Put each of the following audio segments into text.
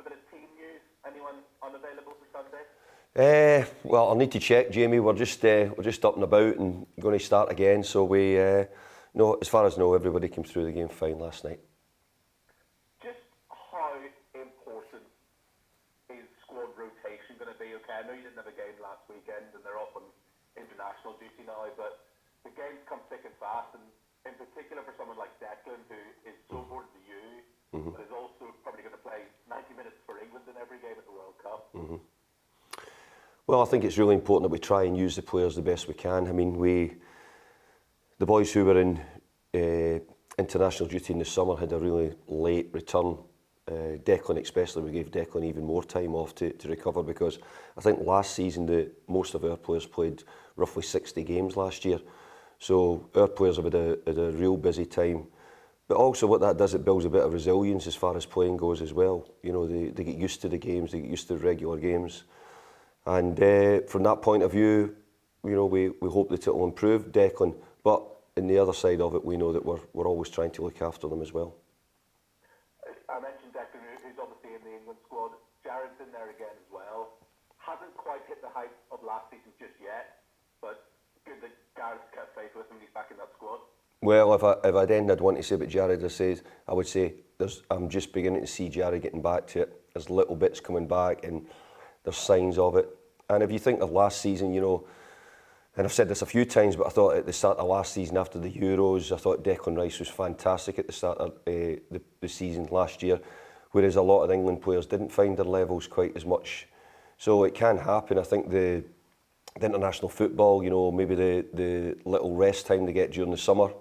bit of team news? Anyone unavailable for Sunday? Well, I'll need to check, Jamie. We're just up and about and going to start again. So we no, as far as I know, everybody came through the game fine last night. Just how important is squad rotation going to be? Okay, I know you didn't have a game last weekend and they're off on international duty now, but the games come thick and fast, and in particular for someone like Declan, who is so important to you, but is also probably going to play 90 minutes for England in every game at the World Cup. Well, I think it's really important that we try and use the players the best we can. I mean, the boys who were in international duty in the summer had a really late return. Declan especially, we gave Declan even more time off to recover, because I think last season most of our players played roughly 60 games last year. So our players have had a real busy time. But also what that does, it builds a bit of resilience as far as playing goes as well. You know, they get used to the games, they get used to regular games. And from that point of view, you know, we hope that it will improve Declan. But on the other side of it, we know that we're always trying to look after them as well. I mentioned Declan, who's obviously in the England squad. Jared's in there again as well. Hasn't quite hit the height of last season just yet, but good that Jared's kept faith with him and he's back in that squad. Well, if I then I'd want to say about Jared, I would say I'm just beginning to see Jared getting back to it. There's little bits coming back and there's signs of it. And if you think of last season, you know, and I've said this a few times, but I thought at the start of last season after the Euros, I thought Declan Rice was fantastic at the start of the season last year, whereas a lot of England players didn't find their levels quite as much. So it can happen. I think the international football, you know, maybe the little rest time they get during the summer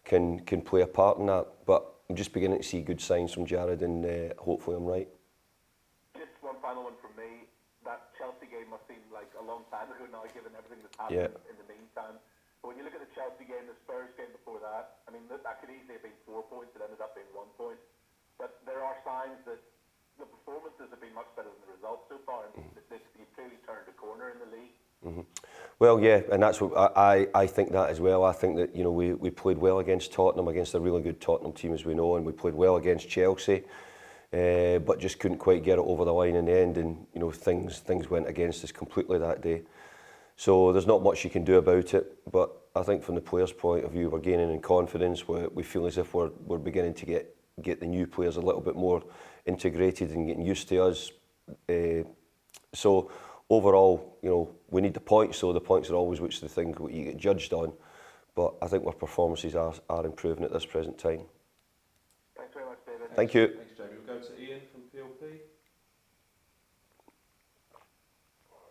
can play a part in that. But I'm just beginning to see good signs from Jared, and hopefully I'm right. Just one final one from me. That Chelsea game must seem like a long time ago now, given everything that's happened in the meantime. But when you look at the Chelsea game, the Spurs game before that, I mean, that could easily have been 4 points. It ended up being 1 point. But there are signs that the performances have been much better than the results so far, and you've clearly turned a corner in the league. Well, yeah, and that's what I think that as well. I think that, you know, we played well against Tottenham, against a really good Tottenham team, as we know, and we played well against Chelsea, but just couldn't quite get it over the line in the end, and you know, things went against us completely that day. So there's not much you can do about it, but I think from the players' point of view, we're gaining in confidence. We feel as if we're beginning to get the new players a little bit more integrated and getting used to us. So overall, you know, we need the points, so the points are always which the thing what you get judged on. But I think our performances are improving at this present time. Thanks very much, David. Thank you. Thanks, Jamie. We'll go to Ian from PLP.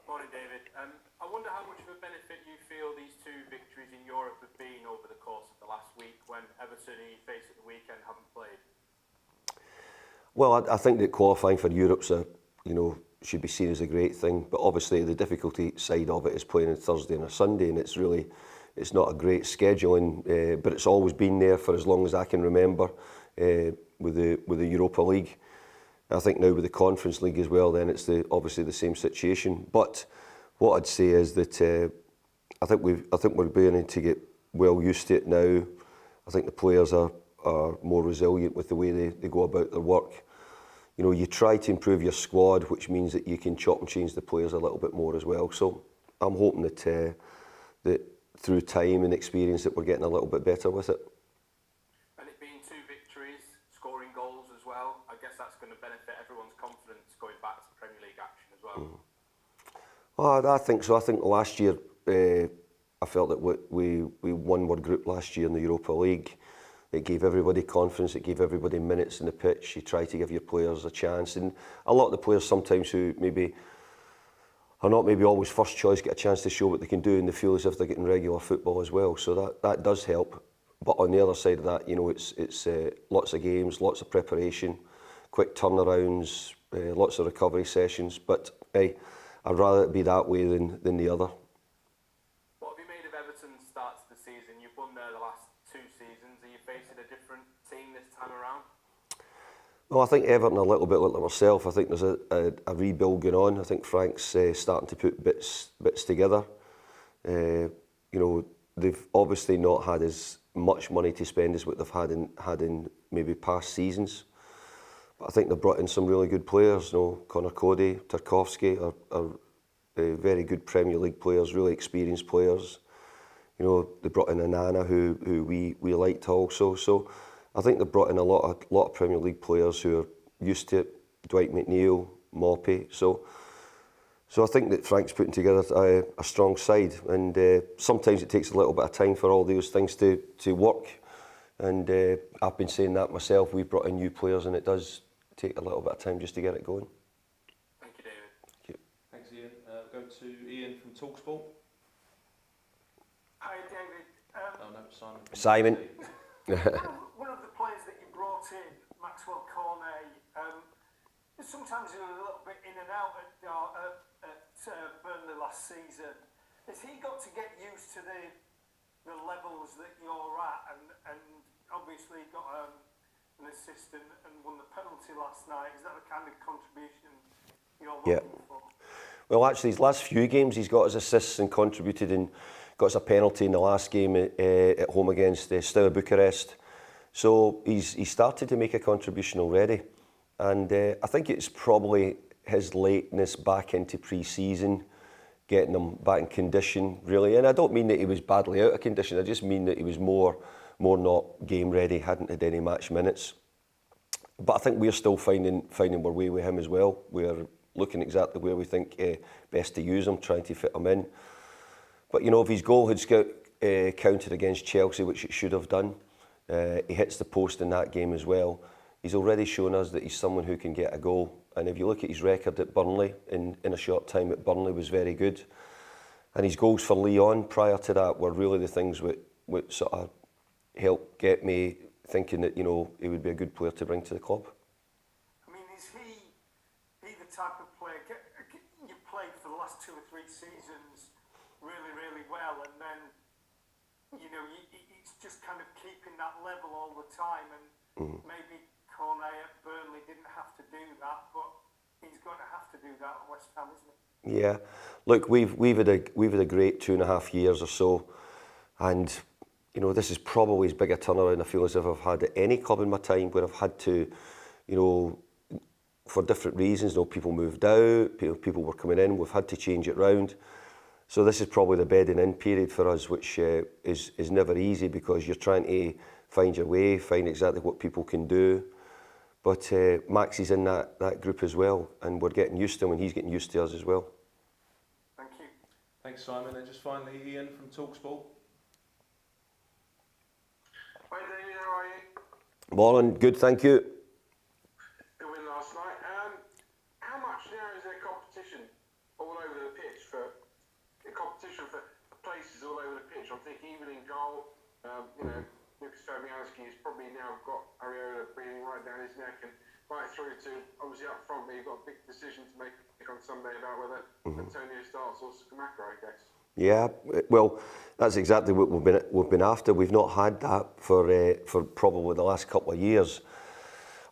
Morning, David. I wonder how much of a benefit you feel these 2 victories in Europe have been over the course of the last week, when Everton, who you faced at the weekend, haven't played. Well, I think that qualifying for Europe's should be seen as a great thing, but obviously the difficulty side of it is playing on Thursday and a Sunday, and it's not a great scheduling, but it's always been there for as long as I can remember with the Europa League. I think now with the Conference League as well, then it's obviously the same situation. But what I'd say is that I think we're beginning to get well used to it now. I think the players are more resilient with the way they go about their work. You know, you try to improve your squad, which means that you can chop and change the players a little bit more as well. So I'm hoping that that through time and experience that we're getting a little bit better with it. And it being 2 victories, scoring goals as well, I guess that's going to benefit everyone's confidence going back to Premier League action as well. Well, I think so. I think last year I felt that we won our group last year in the Europa League. It gave everybody confidence, it gave everybody minutes in the pitch. You try to give your players a chance, and a lot of the players sometimes who maybe are not maybe always first choice get a chance to show what they can do, and they feel as if they're getting regular football as well. So that does help. But on the other side of that, you know, it's lots of games, lots of preparation, quick turnarounds, lots of recovery sessions. But hey, I'd rather it be that way than the other. What have you made of Everton's start to the season? You've won there the last 2 seasons. Are you facing a different team this time around? Well, I think Everton are a little bit like myself. I think there's a rebuild going on. I think Frank's starting to put bits together. You know, they've obviously not had as much money to spend as what they've had in maybe past seasons. But I think they've brought in some really good players. You know, Connor Cody, Tarkovsky are very good Premier League players, really experienced players. You know, they brought in Anana, who we liked also. So I think they've brought in a lot of Premier League players who are used to it. Dwight McNeil, Moppy. So I think that Frank's putting together a strong side, and sometimes it takes a little bit of time for all those things to work. And I've been saying that myself. We've brought in new players, and it does take a little bit of time just to get it going. Thank you, David. Thank you. Thanks, Ian. Go to Ian from Talksport. Hi, David. Oh no, Simon. Simon. One of the players that you brought in, Maxwell Cornet, sometimes a little bit in and out at Burnley last season. Has he got to get used to the levels that you're at, and obviously got an assist and won the penalty last night? Is that the kind of contribution you're looking for? Well, actually, his last few games, he's got his assists and contributed, and got us a penalty in the last game at home against Steaua Bucharest. So he's started to make a contribution already, and I think it's probably his lateness back into pre-season, getting him back in condition, really. And I don't mean that he was badly out of condition, I just mean that he was more not game ready, hadn't had any match minutes. But I think we're still finding our way with him as well. We're looking exactly where we think best to use him, trying to fit him in. But you know, if his goal had counted against Chelsea, which it should have done, he hits the post in that game as well. He's already shown us that he's someone who can get a goal. And if you look at his record at Burnley, in a short time at Burnley was very good. And his goals for Lyon prior to that were really the things which sort of helped get me thinking that, you know, he would be a good player to bring to the club. I mean, is he the type of player, you played for the last 2 or 3 seasons really, really well, and then, you know, it's just kind of keeping that level all the time, and maybe Cornet at Burnley didn't have to do that, but he's going to have to do that at West Ham, isn't he? Yeah, look, we've had a great 2.5 years or so, and you know, this is probably as big a turnaround I feel as if I've had at any club in my time, where I've had to, you know, for different reasons, you know, people moved out, people were coming in, we've had to change it round. So this is probably the bedding in period for us, which is never easy, because you're trying to find your way, find exactly what people can do. But Max is in that group as well, and we're getting used to him, and he's getting used to us as well. Thank you. Thanks, Simon. And just finally, Ian from Talksport. Hi David, how are you? Morning, good, thank you. Good win last night. How much now is there competition all over the pitch for places all over the pitch? I'm thinking even in goal, you know, Lucas Fabianski has probably now got Areola breathing right down his neck, and right through to obviously up front, but you've got a big decision to make on Sunday about whether Antonio starts or Skamaka, I guess. Yeah, well, that's exactly what we've been after. We've not had that for probably the last couple of years,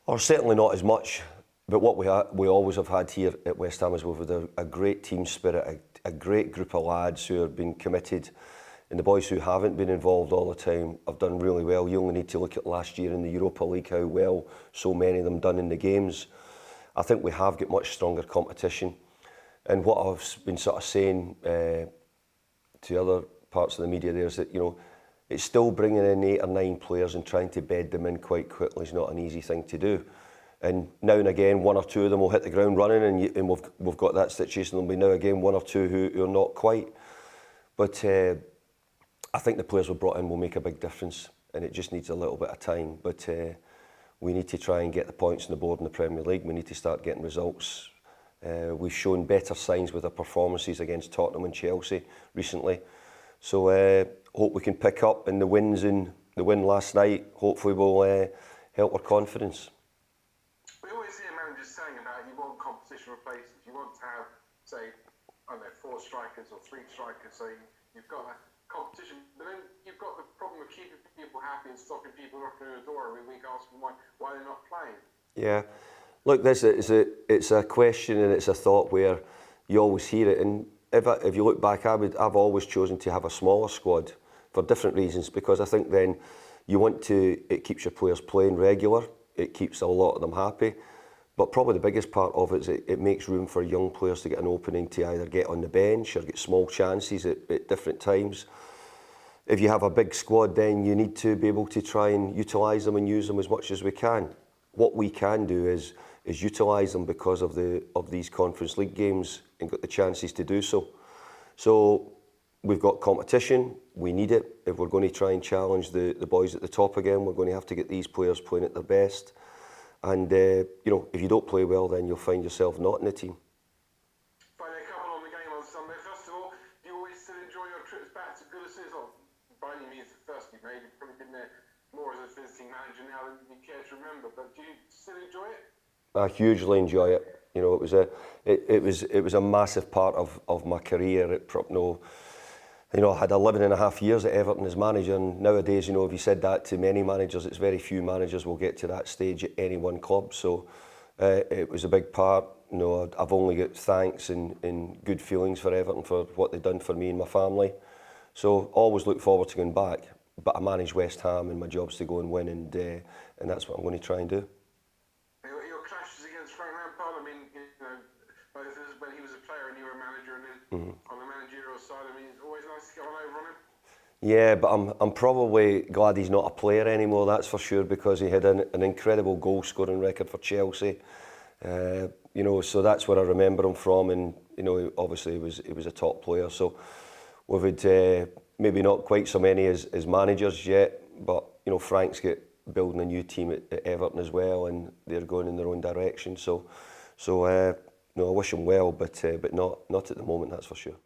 or certainly not as much. But what we always have had here at West Ham is we've had a great team spirit, a great group of lads who have been committed, and the boys who haven't been involved all the time have done really well. You only need to look at last year in the Europa League, how well so many of them done in the games. I think we have got much stronger competition, and what I've been sort of saying to other parts of the media there is that, you know, it's still bringing in 8 or 9 players and trying to bed them in quite quickly is not an easy thing to do. And now and again, 1 or 2 of them will hit the ground running, and we've got that situation. There'll be now again 1 or 2 who are not quite. But I think the players we've brought in will make a big difference, and it just needs a little bit of time. But we need to try and get the points on the board in the Premier League. We need to start getting results. We've shown better signs with our performances against Tottenham and Chelsea recently. So hope we can pick up, and the win last night hopefully will help our confidence. We always hear managers saying about you want competition replacements, you want to have, say, I don't know, 4 strikers or 3 strikers, so you've got a competition, but then you've got the problem of keeping people happy and stopping people knocking on the door every week asking why they're not playing. Yeah. Look, it's a question and it's a thought where you always hear it, and if you look back, I've always chosen to have a smaller squad for different reasons, because I think then it keeps your players playing regular, it keeps a lot of them happy. But probably the biggest part of it is it makes room for young players to get an opening to either get on the bench or get small chances at different times. If you have a big squad, then you need to be able to try and utilise them and use them as much as we can. What we can do is utilise them because of these Conference League games and got the chances to do so. So we've got competition, we need it. If we're going to try and challenge the boys at the top again, we're going to have to get these players playing at their best. And, if you don't play well, then you'll find yourself not in the team. Finally, a couple on the game on Sunday. First of all, do you always still enjoy your trips back to Goodison? Or by any means the first you made, you've probably been there more as a visiting manager now than you care to remember, but do you still enjoy it? I hugely enjoy it. It was a massive part of my career at I had 11 and a half years at Everton as manager, and nowadays, if you said that to many managers, it's very few managers will get to that stage at any one club. So it was a big part. I've only got thanks and good feelings for Everton for what they've done for me and my family. So always look forward to going back. But I manage West Ham, and my job's to go and win, and that's what I'm going to try and do. Your clashes against Frank Lampard, both when he was a player and you were a manager, and then on the managerial side, it's always nice to get on over on him. Yeah, but I'm probably glad he's not a player anymore, that's for sure, because he had an incredible goal-scoring record for Chelsea. So that's where I remember him from, and obviously he was a top player. So we've had maybe not quite so many as managers yet, but Frank's building a new team at Everton as well, and they're going in their own direction. So I wish him well, but not at the moment, that's for sure.